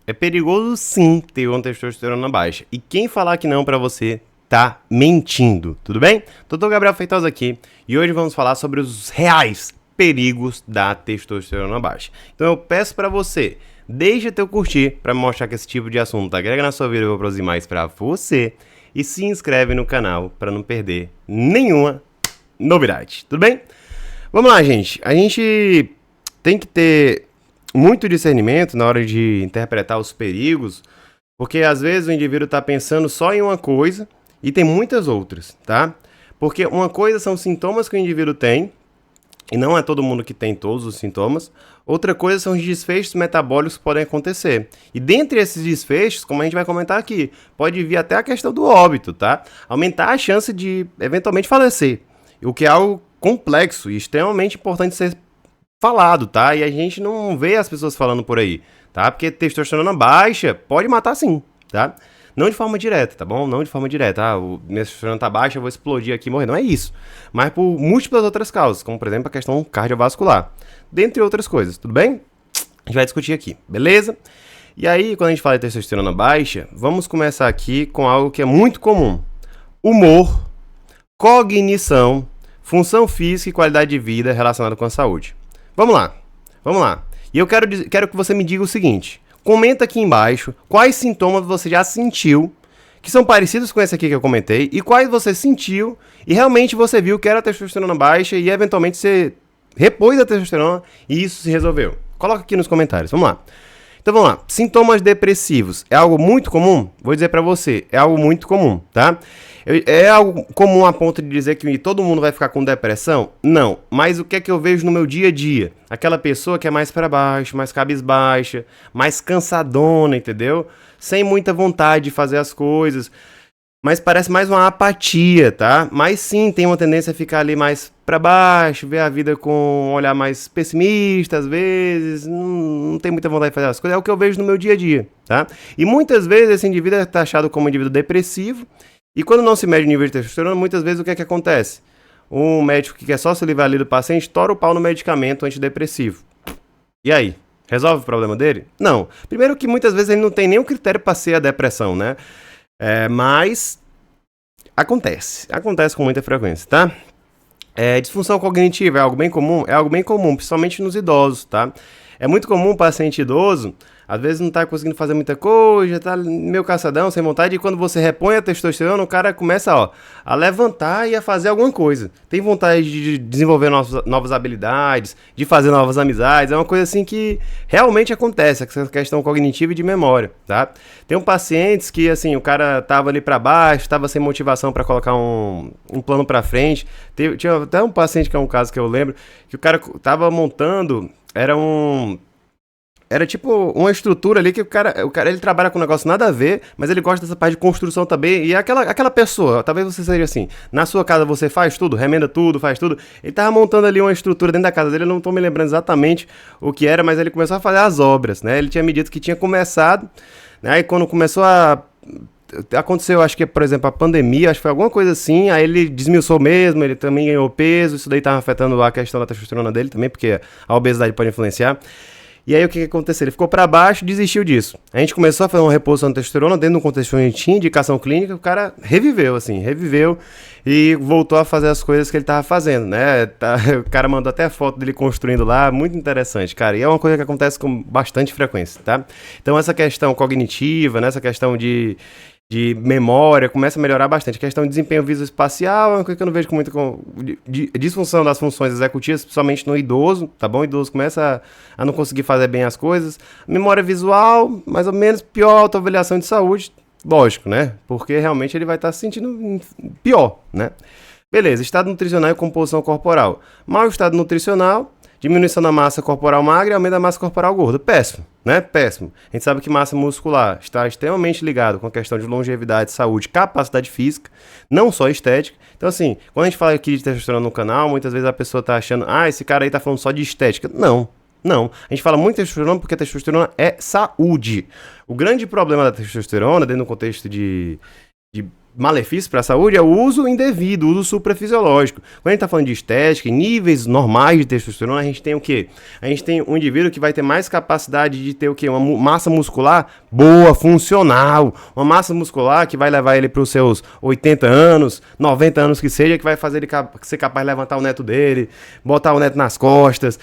É perigoso sim ter uma testosterona baixa. E quem falar que não pra você tá mentindo, tudo bem? Doutor Gabriel Feitosa aqui e hoje vamos falar sobre os reais perigos da testosterona baixa. Então eu peço pra você, deixa teu curtir pra mostrar que esse tipo de assunto agrega na sua vida e vai produzir mais pra você. E se inscreve no canal pra não perder nenhuma novidade, tudo bem? Vamos lá, gente. A gente tem que ter muito discernimento na hora de interpretar os perigos, porque às vezes o indivíduo está pensando só em uma coisa e tem muitas outras, tá? Porque uma coisa são sintomas que o indivíduo tem, e não é todo mundo que tem todos os sintomas. Outra coisa são os desfechos metabólicos que podem acontecer. E dentre esses desfechos, como a gente vai comentar aqui, pode vir até a questão do óbito, tá? Aumentar a chance de eventualmente falecer, o que é algo complexo e extremamente importante ser falado, tá? E a gente não vê as pessoas falando por aí, tá? Porque testosterona baixa pode matar sim, tá? Não de forma direta, tá bom? Não de forma direta. Ah, minha testosterona tá baixa, eu vou explodir aqui e morrer. Não é isso. Mas por múltiplas outras causas, como por exemplo a questão cardiovascular. Dentre outras coisas, tudo bem? A gente vai discutir aqui, beleza? E aí, quando a gente fala de testosterona baixa, vamos começar aqui com algo que é muito comum. Humor, cognição, função física e qualidade de vida relacionada com a saúde. Vamos lá. E eu quero que você me diga o seguinte. Comenta aqui embaixo quais sintomas você já sentiu que são parecidos com esse aqui que eu comentei e quais você sentiu e realmente você viu que era testosterona baixa e eventualmente você repôs a testosterona e isso se resolveu. Coloca aqui nos comentários, vamos lá. Então vamos lá, sintomas depressivos é algo muito comum? Vou dizer pra você, é algo muito comum, tá? É algo comum a ponto de dizer que todo mundo vai ficar com depressão? Não, mas o que é que eu vejo no meu dia a dia? Aquela pessoa que é mais pra baixo, mais cabisbaixa, mais cansadona, entendeu? Sem muita vontade de fazer as coisas, mas parece mais uma apatia, tá? Mas sim, tem uma tendência a ficar ali mais pra baixo, ver a vida com um olhar mais pessimista às vezes, não tem muita vontade de fazer as coisas, é o que eu vejo no meu dia a dia, tá? E muitas vezes esse indivíduo é taxado como um indivíduo depressivo, e quando não se mede o nível de testosterona, muitas vezes o que é que acontece? Um médico que quer só se livrar ali do paciente, tora o pau no medicamento antidepressivo. E aí? Resolve o problema dele? Não. Primeiro que muitas vezes ele não tem nenhum critério para ser a depressão, né? Mas acontece com muita frequência, tá? Disfunção cognitiva é algo bem comum? É algo bem comum, principalmente nos idosos, tá? É muito comum o paciente idoso, às vezes não tá conseguindo fazer muita coisa, tá meio caçadão, sem vontade, e quando você repõe a testosterona, o cara começa, a levantar e a fazer alguma coisa. Tem vontade de desenvolver novas habilidades, de fazer novas amizades, é uma coisa assim que realmente acontece, essa questão cognitiva e de memória, tá? Tem pacientes que, assim, o cara tava ali pra baixo, tava sem motivação pra colocar um plano pra frente. Tinha até um paciente que é um caso que eu lembro, que o cara tava montando, era tipo uma estrutura ali que o cara ele trabalha com um negócio nada a ver, mas ele gosta dessa parte de construção também. E é aquela pessoa, talvez você seja assim, na sua casa você faz tudo, remenda tudo, faz tudo. Ele tava montando ali uma estrutura dentro da casa dele, eu não tô me lembrando exatamente o que era, mas ele começou a fazer as obras, né? Ele tinha me dito que tinha começado, né? E quando começou aconteceu, acho que, por exemplo, a pandemia, acho que foi alguma coisa assim, aí ele desmiuçou mesmo, ele também ganhou peso, isso daí tava afetando a questão da testosterona dele também, porque a obesidade pode influenciar. E aí o que aconteceu? Ele ficou pra baixo e desistiu disso. A gente começou a fazer uma reposição de testosterona dentro de um contexto onde tinha indicação clínica, o cara reviveu e voltou a fazer as coisas que ele tava fazendo, né? O cara mandou até foto dele construindo lá, muito interessante, cara. E é uma coisa que acontece com bastante frequência, tá? Então essa questão cognitiva, né? Essa questão de memória, começa a melhorar bastante. A questão de desempenho visoespacial é uma coisa que eu não vejo com muita disfunção das funções executivas, principalmente no idoso, tá bom? O idoso começa a não conseguir fazer bem as coisas. Memória visual, mais ou menos, pior autoavaliação de saúde, lógico, né? Porque realmente ele vai estar se sentindo pior, né? Beleza, estado nutricional e composição corporal. Mau estado nutricional, diminuição da massa corporal magra e aumento da massa corporal gorda. Péssimo, né? Péssimo. A gente sabe que massa muscular está extremamente ligado com a questão de longevidade, saúde, capacidade física, não só estética. Então, assim, quando a gente fala aqui de testosterona no canal, muitas vezes a pessoa está achando, esse cara aí tá falando só de estética. Não. A gente fala muito de testosterona porque a testosterona é saúde. O grande problema da testosterona, dentro do contexto de malefício para a saúde é o uso indevido, o uso suprafisiológico. Quando a gente está falando de estética, em níveis normais de testosterona, a gente tem o quê? A gente tem um indivíduo que vai ter mais capacidade de ter o quê? Uma massa muscular boa, funcional. Uma massa muscular que vai levar ele para os seus 80 anos, 90 anos que seja, que vai fazer ele ser capaz de levantar o neto dele, botar o neto nas costas,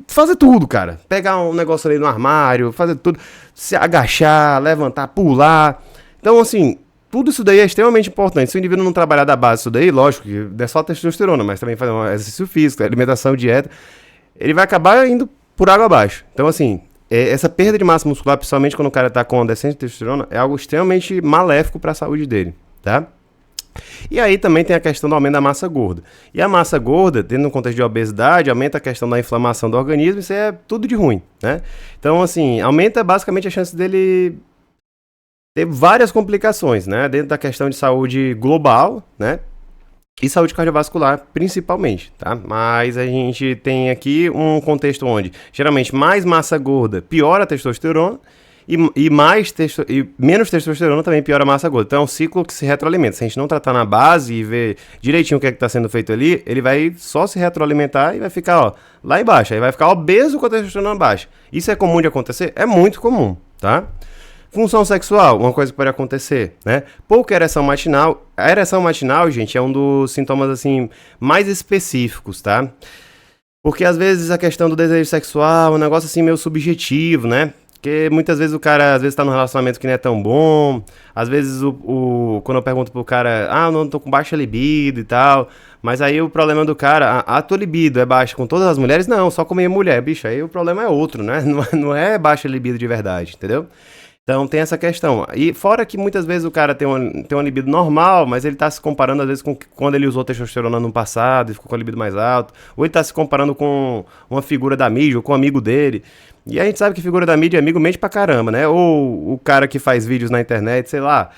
fazer tudo, cara. Pegar um negócio ali no armário, fazer tudo, se agachar, levantar, pular. Então, assim, tudo isso daí é extremamente importante. Se o indivíduo não trabalhar da base isso daí, lógico que é só testosterona, mas também fazer um exercício físico, alimentação, dieta, ele vai acabar indo por água abaixo. Então, assim, essa perda de massa muscular, principalmente quando o cara tá com descente de testosterona, é algo extremamente maléfico para a saúde dele, tá? E aí também tem a questão do aumento da massa gorda. E a massa gorda, dentro do contexto de obesidade, aumenta a questão da inflamação do organismo, isso é tudo de ruim, né? Então, assim, aumenta basicamente a chance dele ter várias complicações, né? Dentro da questão de saúde global, né? E saúde cardiovascular, principalmente, tá? Mas a gente tem aqui um contexto onde, geralmente, mais massa gorda piora a testosterona, e menos testosterona também piora a massa gorda. Então é um ciclo que se retroalimenta. Se a gente não tratar na base e ver direitinho o que é que está sendo feito ali, ele vai só se retroalimentar e vai ficar, ó, lá embaixo. Aí vai ficar obeso com a testosterona baixa. Isso é comum de acontecer? É muito comum, tá? Função sexual, uma coisa que pode acontecer, né? Pouca ereção matinal. A ereção matinal, gente, é um dos sintomas, assim, mais específicos, tá? Porque às vezes a questão do desejo sexual é um negócio, assim, meio subjetivo, né? Porque muitas vezes o cara, às vezes, tá num relacionamento que não é tão bom. Às vezes, quando eu pergunto pro cara, eu não tô com baixa libido e tal. Mas aí o problema do cara, a tua libido é baixa com todas as mulheres? Não, só com minha mulher, bicho. Aí o problema é outro, né? Não é baixa libido de verdade, entendeu? Então tem essa questão. E fora que muitas vezes o cara tem uma libido normal, mas ele tá se comparando às vezes com quando ele usou testosterona no passado e ficou com a libido mais alto. Ou ele tá se comparando com uma figura da mídia ou com um amigo dele. E a gente sabe que figura da mídia é amigo mente pra caramba, né? Ou o cara que faz vídeos na internet, sei lá.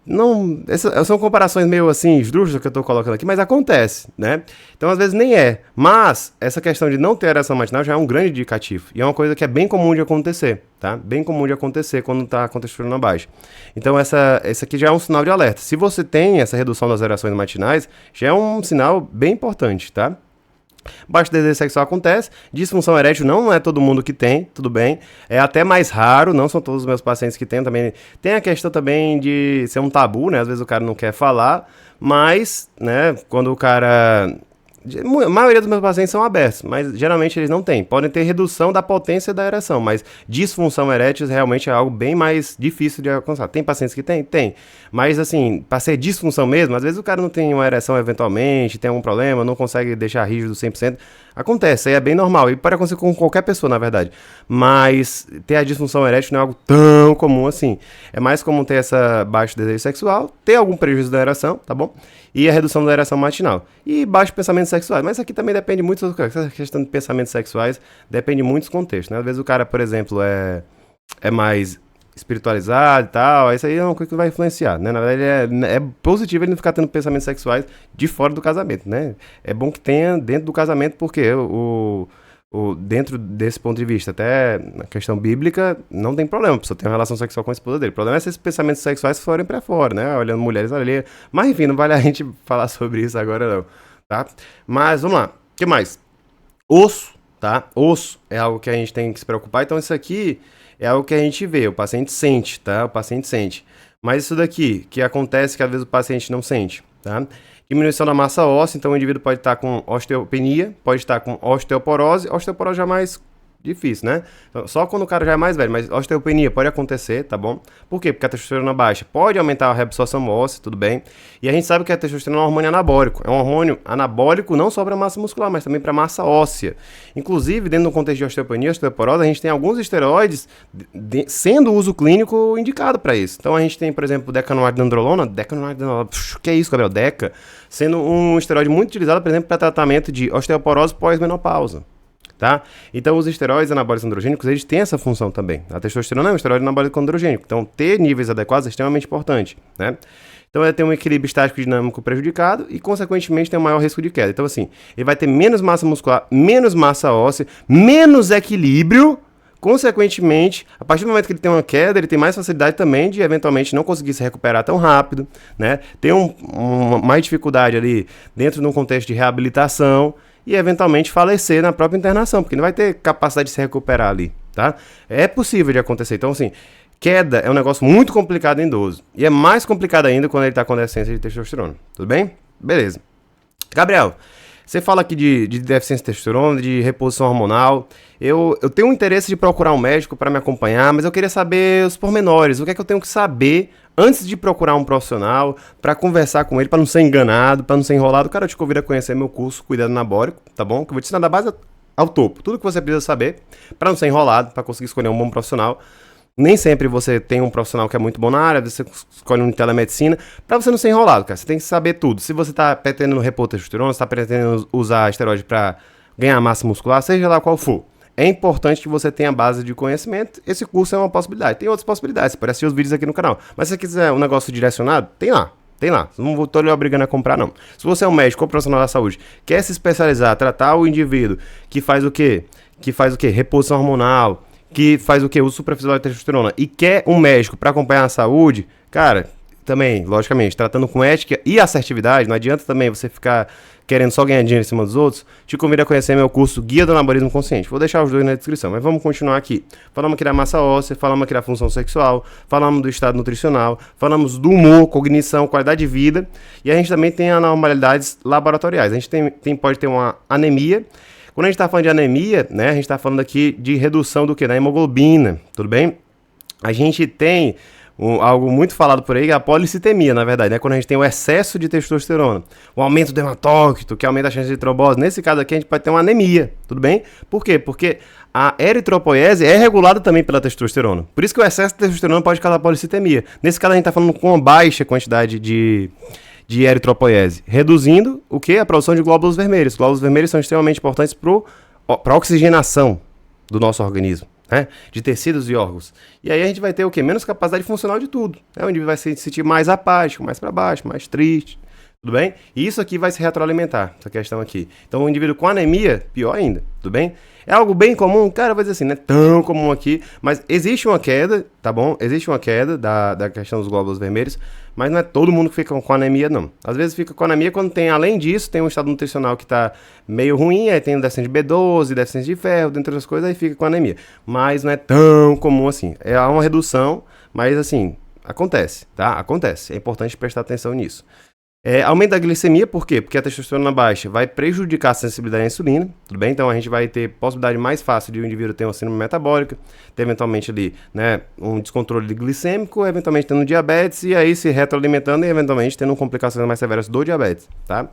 Não, essas são comparações meio assim, esdrúxulas que eu tô colocando aqui, mas acontece, né? Então, às vezes, nem é. Mas, essa questão de não ter ereção matinal já é um grande indicativo. E é uma coisa que é bem comum de acontecer, tá? Bem comum de acontecer quando tá com testosterona baixa. Então, essa aqui já é um sinal de alerta. Se você tem essa redução das ereções matinais, já é um sinal bem importante, tá? Baixo desejo sexual acontece, disfunção erétil não é todo mundo que tem, tudo bem, é até mais raro, não são todos os meus pacientes que têm também, tem a questão também de ser um tabu, né, às vezes o cara não quer falar, mas, né, quando o cara, a maioria dos meus pacientes são abertos, mas geralmente eles não têm, podem ter redução da potência da ereção, mas disfunção erétil realmente é algo bem mais difícil de alcançar. Tem pacientes que tem? Tem, mas assim, para ser disfunção mesmo, às vezes o cara não tem uma ereção eventualmente, tem algum problema, não consegue deixar rígido 100%, acontece, aí é bem normal, e pode acontecer com qualquer pessoa, na verdade, mas ter a disfunção erétil não é algo tão comum assim, é mais comum ter essa baixo desejo sexual, ter algum prejuízo da ereção, tá bom? E a redução da ereção matinal. E baixo pensamento sexuais. Mas aqui também depende muito, essa questão de pensamentos sexuais depende muito dos contextos, né? Às vezes o cara, por exemplo, é mais espiritualizado e tal, isso aí é uma coisa que vai influenciar, né? Na verdade, é positivo ele não ficar tendo pensamentos sexuais de fora do casamento, né? É bom que tenha dentro do casamento, porque dentro desse ponto de vista, até na questão bíblica, não tem problema, a pessoa tem uma relação sexual com a esposa dele. O problema é se esses pensamentos sexuais forem pra fora, né? Olhando mulheres ali. Mas enfim, não vale a gente falar sobre isso agora não, tá? Mas vamos lá, o que mais? Osso, tá? Osso é algo que a gente tem que se preocupar, então isso aqui é algo que a gente vê, o paciente sente, tá? O paciente sente. Mas isso daqui, que acontece que às vezes o paciente não sente, tá? Diminuição da massa óssea, então o indivíduo pode estar com osteopenia, pode estar com osteoporose já é mais difícil, né? Então, só quando o cara já é mais velho, mas osteopenia pode acontecer, tá bom? Por quê? Porque a testosterona baixa pode aumentar a reabsorção óssea, tudo bem? E a gente sabe que a testosterona é um hormônio anabólico, é um hormônio anabólico não só para massa muscular, mas também para massa óssea. Inclusive, dentro do contexto de osteopenia, osteoporose, a gente tem alguns esteroides sendo uso clínico indicado para isso. Então a gente tem, por exemplo, decanoate-nandrolona, que é isso, Gabriel? Deca, sendo um esteroide muito utilizado, por exemplo, para tratamento de osteoporose pós-menopausa. Tá? Então os esteroides anabólicos androgênicos, eles têm essa função também. A testosterona é um esteroide anabólico androgênico, então ter níveis adequados é extremamente importante, né? Então ele tem um equilíbrio estático dinâmico prejudicado e consequentemente tem um maior risco de queda. Então assim, ele vai ter menos massa muscular, menos massa óssea, menos equilíbrio, consequentemente, a partir do momento que ele tem uma queda, ele tem mais facilidade também de eventualmente não conseguir se recuperar tão rápido, né? Tem mais dificuldade ali dentro de um contexto de reabilitação e eventualmente falecer na própria internação, porque não vai ter capacidade de se recuperar ali, tá? É possível de acontecer. Então, assim, queda é um negócio muito complicado em idoso. E é mais complicado ainda quando ele está com deficiência de testosterona. Tudo bem? Beleza. Gabriel, você fala aqui de deficiência de testosterona, de reposição hormonal. Eu tenho um interesse de procurar um médico para me acompanhar, mas eu queria saber os pormenores. O que é que eu tenho que saber antes de procurar um profissional para conversar com ele, para não ser enganado, para não ser enrolado? Cara, eu te convido a conhecer meu curso Cuidado Anabólico, tá bom? Que eu vou te ensinar da base ao topo. Tudo que você precisa saber para não ser enrolado, para conseguir escolher um bom profissional. Nem sempre você tem um profissional que é muito bom na área, você escolhe um de telemedicina, pra você não ser enrolado, cara. Você tem que saber tudo. Se você tá pretendendo repor testosterona, se tá pretendendo usar esteroide pra ganhar massa muscular, seja lá qual for. É importante que você tenha base de conhecimento. Esse curso é uma possibilidade. Tem outras possibilidades, você pode assistir os vídeos aqui no canal. Mas se você quiser um negócio direcionado, tem lá. Tem lá. Não tô lhe obrigando a comprar, não. Se você é um médico ou profissional da saúde, quer se especializar, tratar o indivíduo que faz o quê? Reposição hormonal, que faz o quê? Uso superficial de testosterona e quer um médico para acompanhar a saúde, cara, também, logicamente, tratando com ética e assertividade, não adianta também você ficar querendo só ganhar dinheiro em cima dos outros, te convido a conhecer meu curso Guia do Anabolismo Consciente. Vou deixar os dois na descrição, mas vamos continuar aqui. Falamos aqui da massa óssea, falamos aqui da função sexual, falamos do estado nutricional, falamos do humor, cognição, qualidade de vida, e a gente também tem anormalidades laboratoriais. A gente pode ter uma anemia. Quando a gente está falando de anemia, né, a gente está falando aqui de redução do que? Da hemoglobina, tudo bem? A gente tem algo muito falado por aí, que é a policitemia, na verdade, né? Quando a gente tem o excesso de testosterona, o aumento do hematócrito, que aumenta a chance de trombose. Nesse caso aqui, a gente pode ter uma anemia, tudo bem? Por quê? Porque a eritropoiese é regulada também pela testosterona. Por isso que o excesso de testosterona pode causar policitemia. Nesse caso, a gente está falando com uma baixa quantidade de eritropoiese, reduzindo o que? A produção de glóbulos vermelhos. Glóbulos vermelhos são extremamente importantes para a oxigenação do nosso organismo, né? De tecidos e órgãos. E aí a gente vai ter o quê? Menos capacidade funcional de tudo, né? O indivíduo vai se sentir mais apático, mais para baixo, mais triste, tudo bem? E isso aqui vai se retroalimentar, essa questão aqui. Então o indivíduo com anemia, pior ainda, tudo bem? É algo bem comum? Cara, vai dizer assim, não é tão comum aqui, mas existe uma queda, tá bom? Existe uma queda da questão dos glóbulos vermelhos, mas não é todo mundo que fica com anemia, não. Às vezes fica com anemia quando tem, além disso, tem um estado nutricional que tá meio ruim, aí tem deficiência de B12, deficiência de ferro, dentre outras coisas, aí fica com anemia. Mas não é tão comum assim. É uma redução, mas assim, acontece, tá? Acontece. É importante prestar atenção nisso. Aumento da glicemia, por quê? Porque a testosterona baixa vai prejudicar a sensibilidade à insulina, tudo bem? Então a gente vai ter possibilidade mais fácil de o indivíduo ter uma síndrome metabólica, ter eventualmente ali, né, um descontrole glicêmico, eventualmente tendo diabetes, e aí se retroalimentando e eventualmente tendo complicações mais severas do diabetes, tá?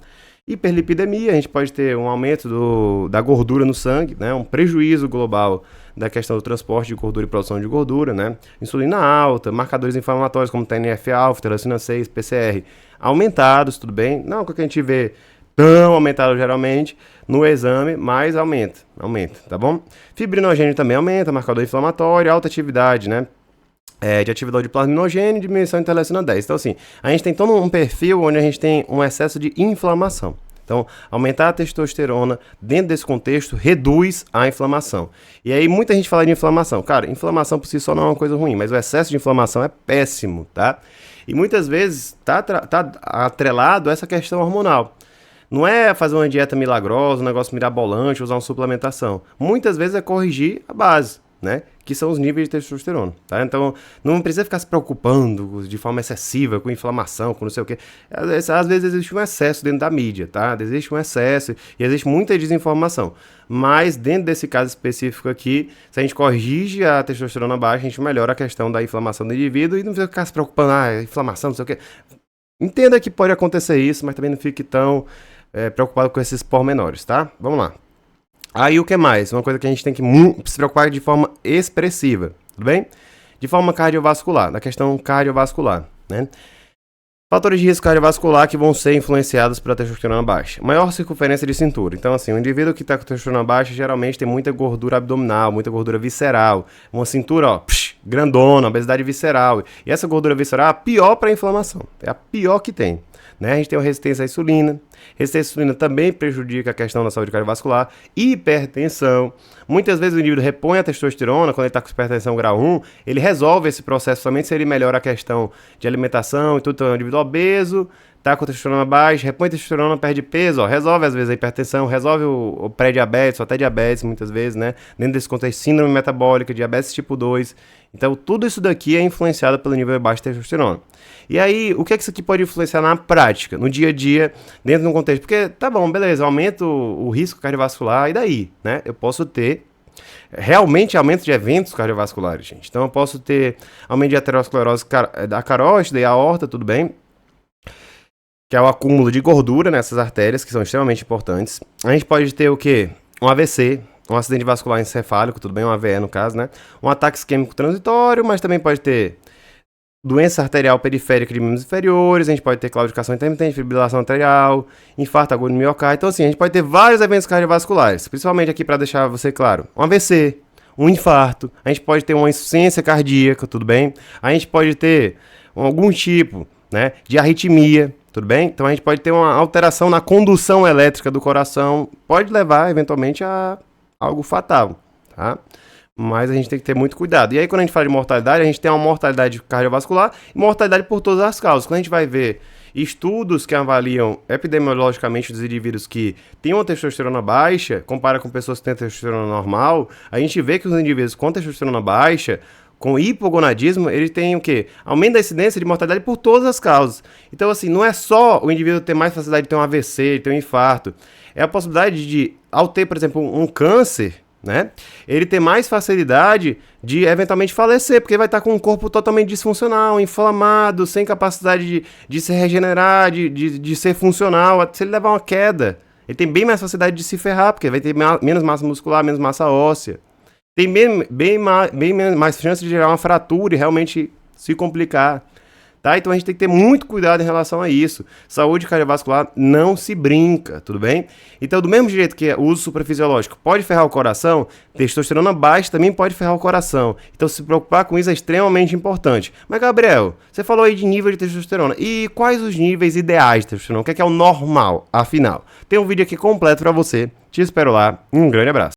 Hiperlipidemia, a gente pode ter um aumento da gordura no sangue, né, um prejuízo global da questão do transporte de gordura e produção de gordura, né, insulina alta, marcadores inflamatórios como TNF-alfa, interleucina 6, PCR, aumentados, tudo bem? Não que a gente vê tão aumentado geralmente no exame, mas aumenta, tá bom? Fibrinogênio também aumenta, marcador inflamatório, alta atividade, né? De atividade de plasminogênio e diminuição de interleucina 10. Então, assim, a gente tem todo um perfil onde a gente tem um excesso de inflamação. Então, aumentar a testosterona dentro desse contexto reduz a inflamação. E aí, muita gente fala de inflamação. Cara, inflamação por si só não é uma coisa ruim, mas o excesso de inflamação é péssimo, tá? E muitas vezes tá atrelado a essa questão hormonal. Não é fazer uma dieta milagrosa, um negócio mirabolante, usar uma suplementação. Muitas vezes é corrigir a base, né? Que são os níveis de testosterona, tá? Então, não precisa ficar se preocupando de forma excessiva com inflamação, com não sei o quê. Às vezes existe um excesso dentro da mídia, tá? Existe um excesso e existe muita desinformação. Mas, dentro desse caso específico aqui, se a gente corrige a testosterona baixa, a gente melhora a questão da inflamação do indivíduo e não precisa ficar se preocupando, inflamação, não sei o quê. Entenda que pode acontecer isso, mas também não fique tão preocupado com esses pormenores, tá? Vamos lá. Aí o que mais? Uma coisa que a gente tem que se preocupar de forma expressiva, tudo bem? De forma cardiovascular, na questão cardiovascular, né? Fatores de risco cardiovascular que vão ser influenciados pela testosterona baixa. Maior circunferência de cintura. Então, assim, o indivíduo que está com testosterona baixa geralmente tem muita gordura abdominal, muita gordura visceral. Uma cintura, ó, grandona, obesidade visceral. E essa gordura visceral é a pior para a inflamação. É a pior que tem. né? A gente tem uma resistência à insulina. Resistência à insulina também prejudica a questão da saúde cardiovascular. Hipertensão. Muitas vezes o indivíduo repõe a testosterona, quando ele está com hipertensão grau 1, ele resolve esse processo somente se ele melhora a questão de alimentação e tudo. Então, é um indivíduo obeso, tá com testosterona baixa, repõe testosterona, perde peso, ó, resolve às vezes a hipertensão, resolve o pré-diabetes, ou até diabetes muitas vezes, né? Dentro desse contexto, síndrome metabólica, diabetes tipo 2. Então, tudo isso daqui é influenciado pelo nível baixo de testosterona. E aí, o que é que isso aqui pode influenciar na prática, no dia a dia, dentro de um contexto? Porque, tá bom, beleza, aumento o risco cardiovascular, e daí, né? Eu posso ter realmente aumento de eventos cardiovasculares, gente. Então, eu posso ter aumento de aterosclerose da carótida e aorta, tudo bem? Que é o acúmulo de gordura nessas artérias, que são extremamente importantes. A gente pode ter o quê? Um AVC, um acidente vascular encefálico, tudo bem? Um AVE no caso, né? Um ataque isquêmico transitório, mas também pode ter doença arterial periférica de membros inferiores, a gente pode ter claudicação intermitente, fibrilação arterial, infarto agudo do miocárdio. Então, assim, a gente pode ter vários eventos cardiovasculares, principalmente aqui para deixar você claro. Um AVC, um infarto, a gente pode ter uma insuficiência cardíaca, tudo bem? A gente pode ter algum tipo, né, de arritmia, tudo bem? Então a gente pode ter uma alteração na condução elétrica do coração, pode levar eventualmente a algo fatal, tá? Mas a gente tem que ter muito cuidado. E aí quando a gente fala de mortalidade, a gente tem uma mortalidade cardiovascular e mortalidade por todas as causas. Quando a gente vai ver estudos que avaliam epidemiologicamente os indivíduos que têm uma testosterona baixa, compara com pessoas que têm testosterona normal, a gente vê que os indivíduos com testosterona baixa, com hipogonadismo, ele tem o quê? Aumento da incidência de mortalidade por todas as causas. Então, assim, não é só o indivíduo ter mais facilidade de ter um AVC, de ter um infarto. É a possibilidade de, ao ter, por exemplo, um câncer, né? Ele ter mais facilidade de, eventualmente, falecer, porque vai estar com um corpo totalmente disfuncional, inflamado, sem capacidade de se regenerar, de ser funcional. Se ele levar uma queda, ele tem bem mais facilidade de se ferrar, porque vai ter menos massa muscular, menos massa óssea. Tem bem mais chance de gerar uma fratura e realmente se complicar, tá? Então a gente tem que ter muito cuidado em relação a isso. Saúde cardiovascular não se brinca, tudo bem? Então, do mesmo jeito que o uso suprafisiológico pode ferrar o coração, testosterona baixa também pode ferrar o coração. Então, se preocupar com isso é extremamente importante. Mas, Gabriel, você falou aí de nível de testosterona. E quais os níveis ideais de testosterona? O que é o normal, afinal? Tem um vídeo aqui completo pra você. Te espero lá. Um grande abraço.